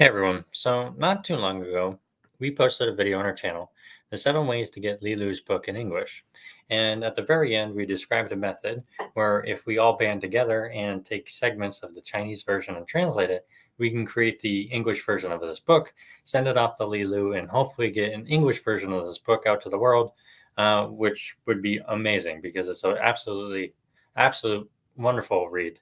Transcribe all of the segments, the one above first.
Hey everyone. So, not too long ago, we posted a video on our channel, The 7 Ways to Get Lilu's Book in English. And at the very end, we described a method where if we all band together and take segments of the Chinese version and translate it, we can create the English version of this book, send it off to Lilu, and hopefully get an English version of this book out to the world, which would be amazing because it's an absolute wonderful read.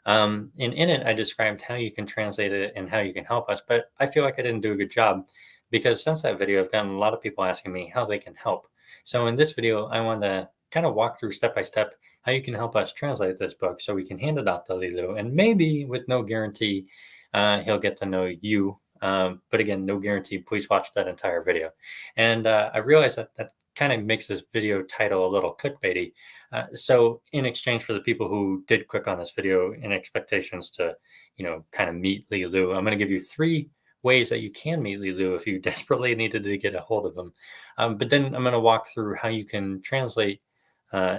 And in it, I described how you can translate it and how you can help us, but I feel like I didn't do a good job because since that video, I've gotten a lot of people asking me how they can help. So in this video, I want to kind of walk through step by step how you can help us translate this book so we can hand it off to Lilu. And maybe with no guarantee, he'll get to know you. But again, no guarantee. Please watch that entire video. And I realized that kind of makes this video title a little clickbaity. So in exchange for the people who did click on this video in expectations to, kind of meet Lilu, I'm going to give you 3 ways that you can meet Lilu if you desperately needed to get a hold of him. But then I'm going to walk through how you can translate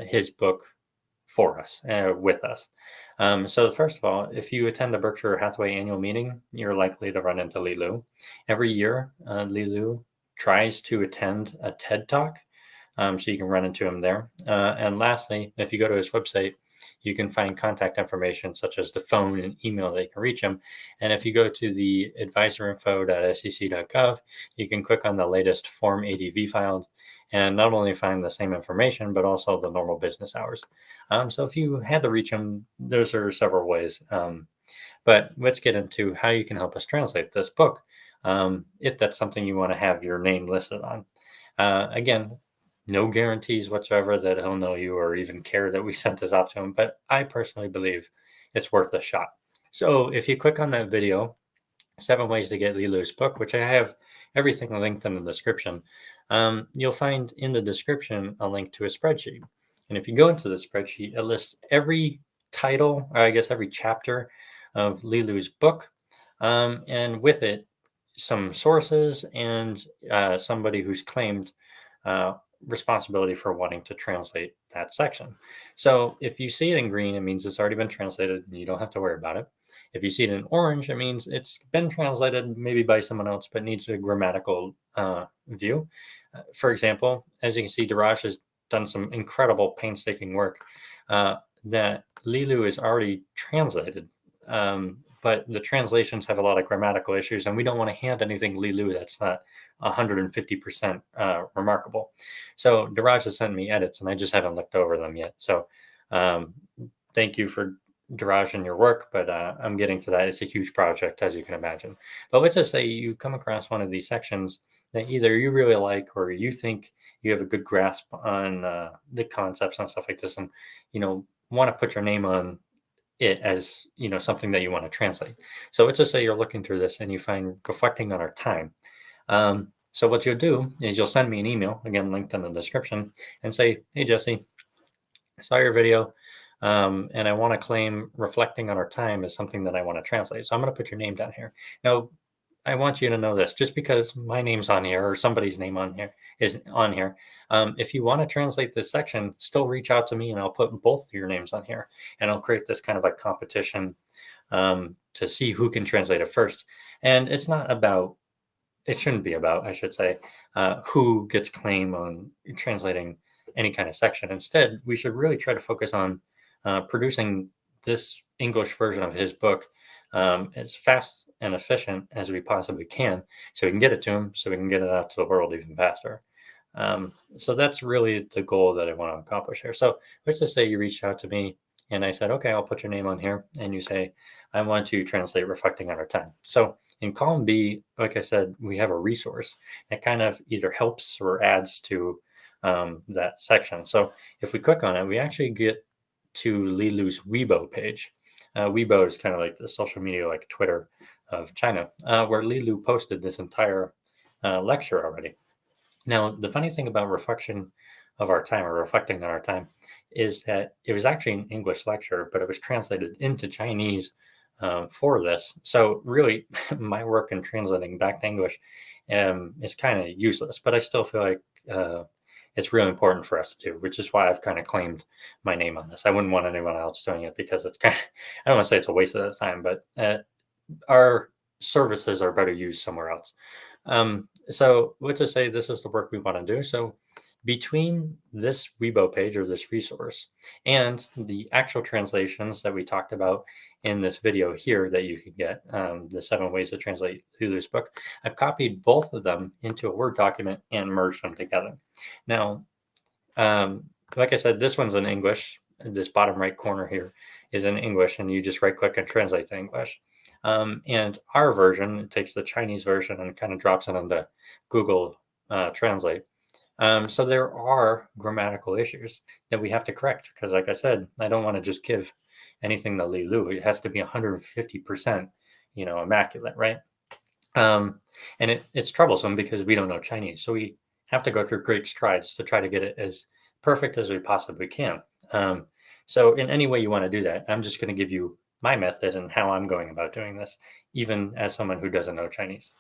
his book for us, with us. So first of all, if you attend the Berkshire Hathaway annual meeting, you're likely to run into Lilu. Every year, Lilu tries to attend a TED Talk, so you can run into him there. And lastly, if you go to his website, you can find contact information such as the phone and email that you can reach him. And if you go to the advisorinfo.sec.gov, you can click on the latest Form ADV file and not only find the same information, but also the normal business hours. So if you had to reach him, those are several ways. But let's get into how you can help us translate this book, if that's something you want to have your name listed on. Again, no guarantees whatsoever that he'll know you or even care that we sent this off to him, but I personally believe it's worth a shot. So if you click on that video, 7 Ways to Get Lilu's Book, which I have everything linked in the description, you'll find in the description a link to a spreadsheet. And if you go into the spreadsheet, it lists every title, or I guess every chapter of Lilu's book, and with it, some sources and somebody who's claimed responsibility for wanting to translate that section. So if you see it in green, it means it's already been translated and you don't have to worry about it. If you see it in orange, it means it's been translated maybe by someone else, but needs a grammatical view. For example, as you can see, Daraj has done some incredible painstaking work that Lilu is already translated. But the translations have a lot of grammatical issues, and we don't want to hand anything Lilu that's not 150% remarkable. So Daraj has sent me edits, and I just haven't looked over them yet. So thank you for Daraj and your work, but I'm getting to that. It's a huge project, as you can imagine. But let's just say you come across one of these sections that either you really like or you think you have a good grasp on the concepts and stuff like this, and want to put your name on it as something that you want to translate. So let's just say you're looking through this and you find reflecting on our time. So what you'll do is you'll send me an email, again linked in the description, and say, hey Jesse, I saw your video, and I want to claim reflecting on our time as something that I want to translate. So I'm going to put your name down here. Now, I want you to know this, just because my name's on here or somebody's name on here is on here. If you want to translate this section, still reach out to me and I'll put both of your names on here, and I'll create this kind of a competition to see who can translate it first. And it shouldn't be about, I should say, who gets claim on translating any kind of section. Instead, we should really try to focus on producing this English version of his book as fast and efficient as we possibly can, so we can get it to him, so we can get it out to the world even faster. So that's really the goal that I want to accomplish here. So let's just say you reached out to me and I said, okay, I'll put your name on here, and you say, I want to translate reflecting on our time. So in column B, like I said, we have a resource that kind of either helps or adds to that section. So if we click on it, we actually get to Lilu's Weibo page. Weibo is kind of like the social media like Twitter of China, where Lilu posted this entire lecture already. Now, the funny thing about reflection of our time, or reflecting on our time, is that it was actually an English lecture, but it was translated into Chinese for this. So really, my work in translating back to English is kind of useless, but I still feel like it's really important for us to do, which is why I've kind of claimed my name on this. I wouldn't want anyone else doing it because it's kind of, I don't want to say it's a waste of their time, but our services are better used somewhere else. So let's just say this is the work we want to do. So between this Weibo page or this resource and the actual translations that we talked about in this video here that you can get, the 7 ways to translate Lulu's book, I've copied both of them into a Word document and merged them together. Now, um, like I said, this one's in English. This bottom right corner here is in English, and you just right click and translate to English. And our version, it takes the Chinese version and kind of drops it into Google Translate. So there are grammatical issues that we have to correct because, like I said, I don't want to just give anything to Li Lu. It has to be 150%, immaculate, right? And it's troublesome because we don't know Chinese. So we have to go through great strides to try to get it as perfect as we possibly can. Um, so, in any way you want to do that, I'm just going to give you my method and how I'm going about doing this, even as someone who doesn't know Chinese.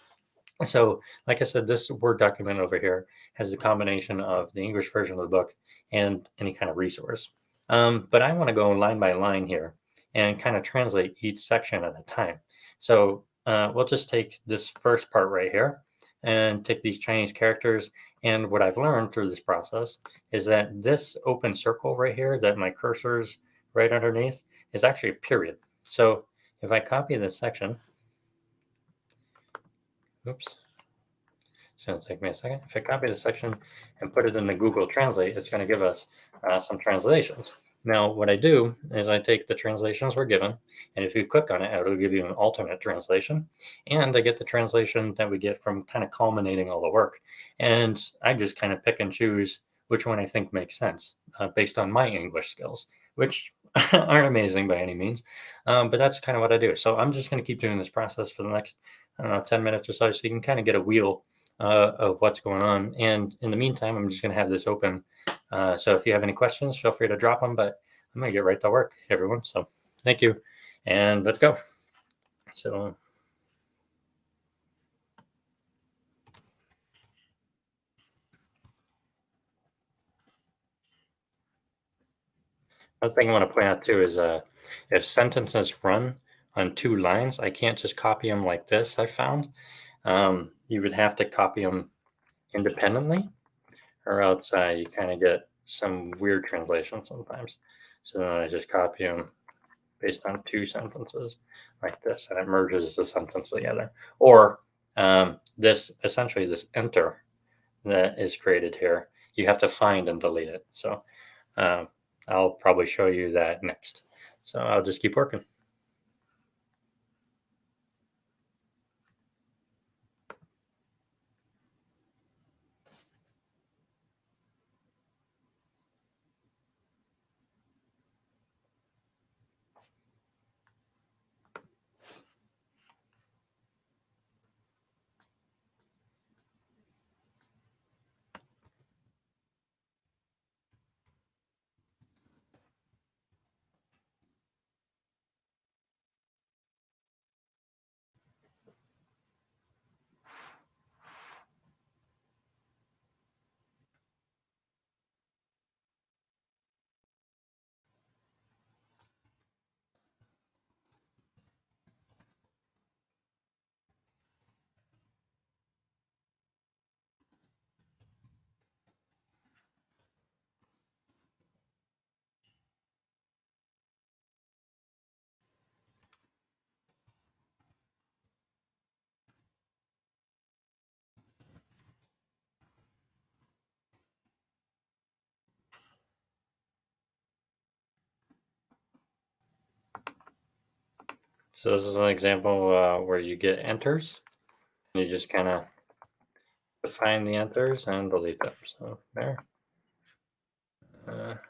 So, like I said, this Word document over here has a combination of the English version of the book and any kind of resource. But I want to go line by line here and kind of translate each section at a time. So, we'll just take this first part right here and take these Chinese characters. And what I've learned through this process is that this open circle right here, that my cursor's right underneath, is actually a period. So, if I copy this section, oops. So it'll take me a second. If I copy the section and put it in the Google Translate, it's going to give us some translations. Now, what I do is I take the translations we're given, and if you click on it, it'll give you an alternate translation. And I get the translation that we get from kind of culminating all the work. And I just kind of pick and choose which one I think makes sense based on my English skills, which aren't amazing by any means. But that's kind of what I do. So I'm just going to keep doing this process for the next, I don't know, 10 minutes or so, so you can kind of get a wheel of what's going on. And in the meantime, I'm just going to have this open. So if you have any questions, feel free to drop them. But I'm going to get right to work, everyone. So thank you. And let's go. So one thing I want to point out too is if sentences run on 2 lines, I can't just copy them like this, I found. You would have to copy them independently, or else you kind of get some weird translation sometimes. So then I just copy them based on 2 sentences like this, and it merges the sentence together. Or this enter that is created here, you have to find and delete it. So um, I'll probably show you that next. So I'll just keep working. So this is an example where you get enters. You just kind of define the enters and delete them. So there, there,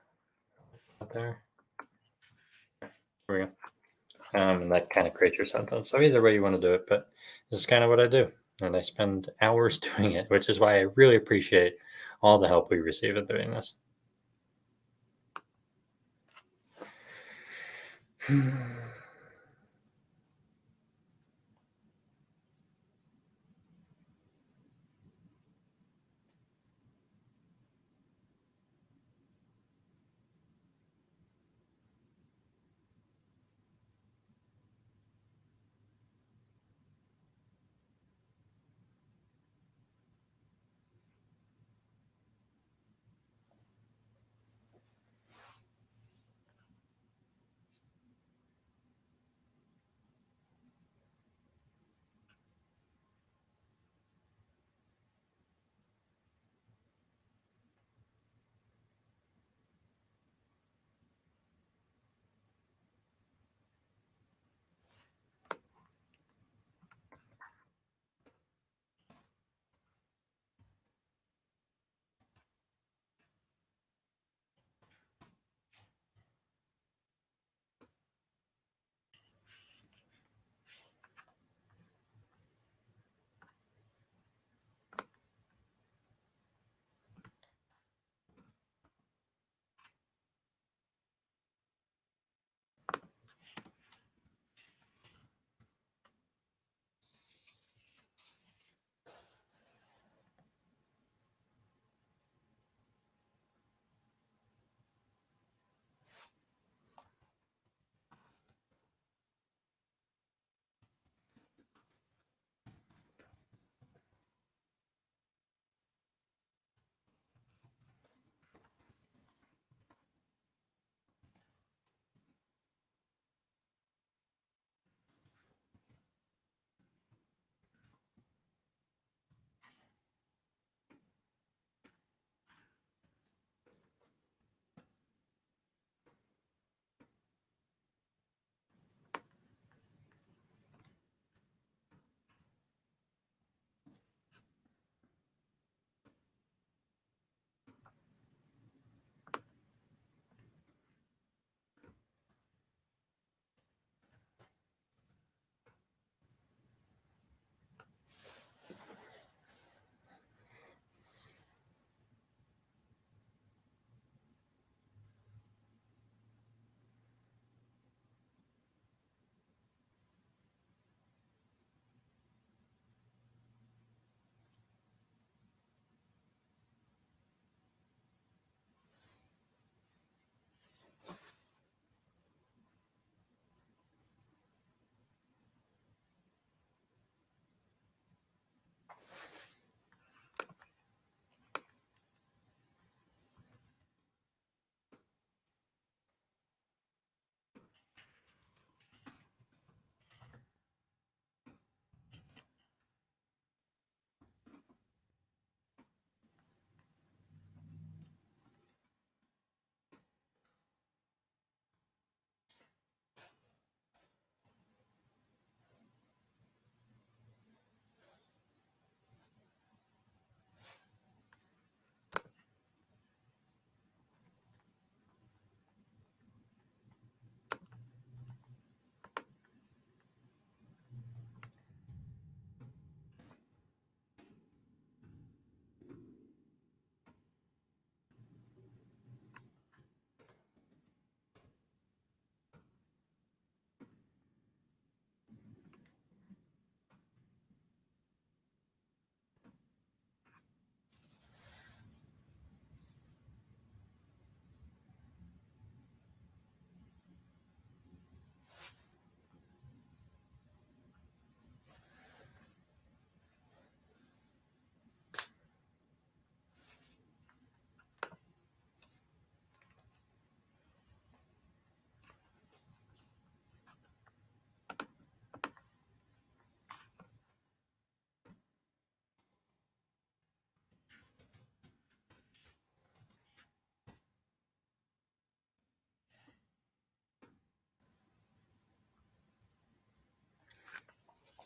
there we go. And that kind of creates your sentence. So either way you want to do it, but this is kind of what I do. And I spend hours doing it, which is why I really appreciate all the help we receive in doing this.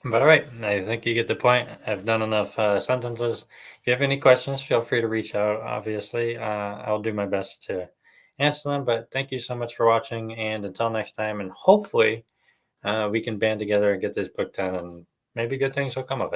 But all right, I think you get the point. I've done enough sentences. If you have any questions, feel free to reach out. Obviously, I'll do my best to answer them. But thank you so much for watching, and until next time, and hopefully we can band together and get this book done, and maybe good things will come of it.